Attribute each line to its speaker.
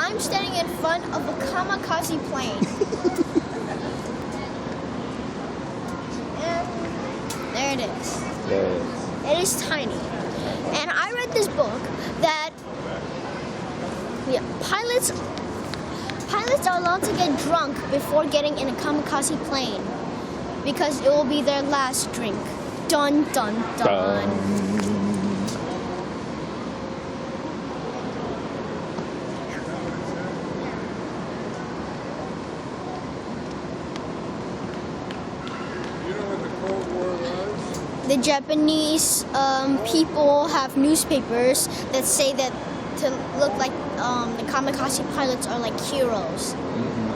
Speaker 1: I'm standing in front of a kamikaze plane. And there it is.
Speaker 2: There it is.
Speaker 1: It is tiny. And I read this book that pilots are allowed to get drunk before getting in a kamikaze plane because it will be their last drink. Dun dun dun.
Speaker 3: You know what the Cold War was?
Speaker 1: The Japanese people have newspapers that say that to look like the kamikaze pilots are like heroes.
Speaker 2: Mm-hmm.